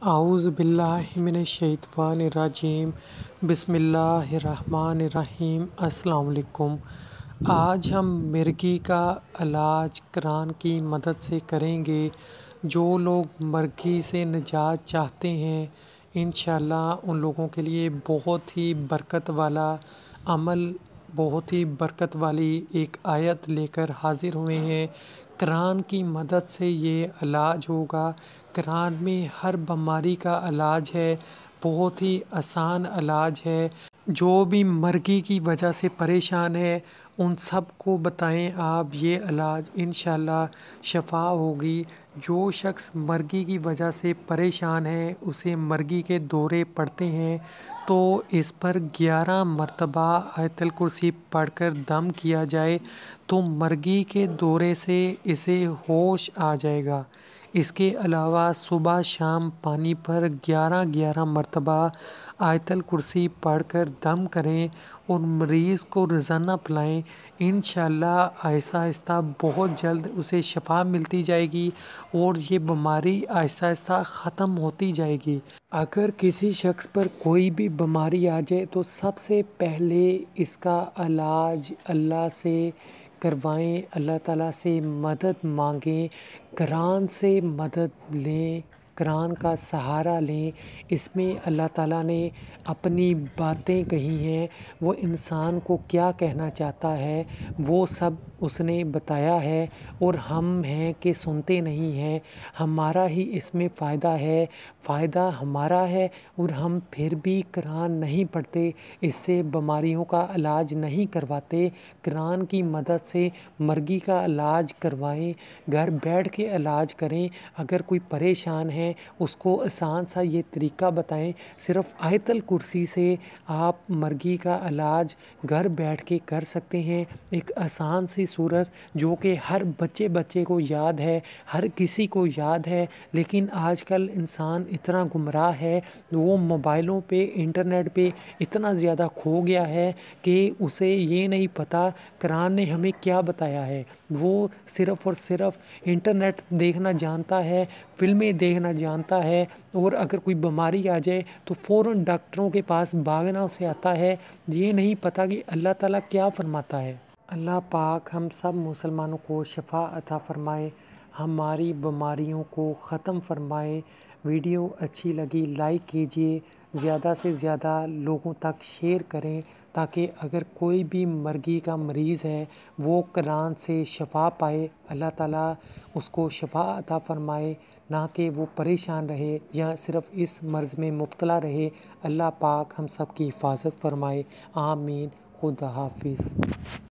اعوذ باللہ من الشیطان الرجیم بسم اللہ الرحمن الرحیم۔ السلام علیکم۔ آج ہم مرگی کا علاج قرآن کی مدد سے کریں گے۔ جو لوگ مرگی سے نجات چاہتے ہیں انشاءاللہ ان لوگوں کے لیے بہت ہی برکت والا عمل، بہت ہی برکت والی ایک آیت لے کر حاضر ہوئے ہیں۔ قرآن کی مدد سے یہ علاج ہوگا۔ قرآن میں ہر بیماری کا علاج ہے، بہت ہی آسان علاج ہے۔ جو بھی مرگی کی وجہ سے پریشان ہے ان سب کو بتائیں آپ یہ علاج، انشاءاللہ شفا ہوگی۔ جو شخص مرگی کی وجہ سے پریشان ہے، اسے مرگی کے دورے پڑتے ہیں تو اس پر 11 مرتبہ آیت الکرسی پڑھ کر دم کیا جائے تو مرگی کے دورے سے اسے ہوش آ جائے گا۔ اس کے علاوہ صبح شام پانی پر 11 مرتبہ آیت الکرسی پڑھ کر دم کریں اور مریض کو روزانہ پلائیں۔ انشاءاللہ آہستہ آہستہ بہت جلد اسے شفا ملتی جائے گی اور یہ بیماری آہستہ آہستہ ختم ہوتی جائے گی۔ اگر کسی شخص پر کوئی بھی بیماری آ جائے تو سب سے پہلے اس کا علاج اللہ سے کروائیں، اللہ تعالیٰ سے مدد مانگیں، قرآن سے مدد لیں، قرآن کا سہارا لیں۔ اس میں اللہ تعالیٰ نے اپنی باتیں کہی ہیں، وہ انسان کو کیا کہنا چاہتا ہے وہ سب اس نے بتایا ہے، اور ہم ہیں کہ سنتے نہیں ہیں۔ ہمارا ہی اس میں فائدہ ہے، فائدہ ہمارا ہے اور ہم پھر بھی قرآن نہیں پڑھتے، اس سے بیماریوں کا علاج نہیں کرواتے۔ قرآن کی مدد سے مرگی کا علاج کروائیں، گھر بیٹھ کے علاج کریں۔ اگر کوئی پریشان ہے اس کو آسان سا یہ طریقہ بتائیں، صرف آیت الکرسی سے آپ مرگی کا علاج گھر بیٹھ کے کر سکتے ہیں۔ ایک آسان سی صورت جو کہ ہر بچے کو یاد ہے، ہر کسی کو یاد ہے، لیکن آج کل انسان اتنا گمراہ ہے، وہ موبائلوں پہ انٹرنیٹ پہ اتنا زیادہ کھو گیا ہے کہ اسے یہ نہیں پتہ قرآن نے ہمیں کیا بتایا ہے۔ وہ صرف اور صرف انٹرنیٹ دیکھنا جانتا ہے، فلمیں دیکھنا جانتا ہے، اور اگر کوئی بیماری آ جائے تو فوراً ڈاکٹروں کے پاس بھاگنا اسے آتا ہے۔ یہ نہیں پتہ کہ اللہ تعالیٰ کیا فرماتا ہے۔ اللہ پاک ہم سب مسلمانوں کو شفا عطا فرمائے، ہماری بیماریوں کو ختم فرمائے۔ ویڈیو اچھی لگی لائک کیجیے، زیادہ سے زیادہ لوگوں تک شیئر کریں تاکہ اگر کوئی بھی مرگی کا مریض ہے وہ قرآن سے شفا پائے، اللہ تعالیٰ اس کو شفا عطا فرمائے، نہ کہ وہ پریشان رہے یا صرف اس مرض میں مبتلا رہے۔ اللہ پاک ہم سب کی حفاظت فرمائے، آمین۔ خدا حافظ۔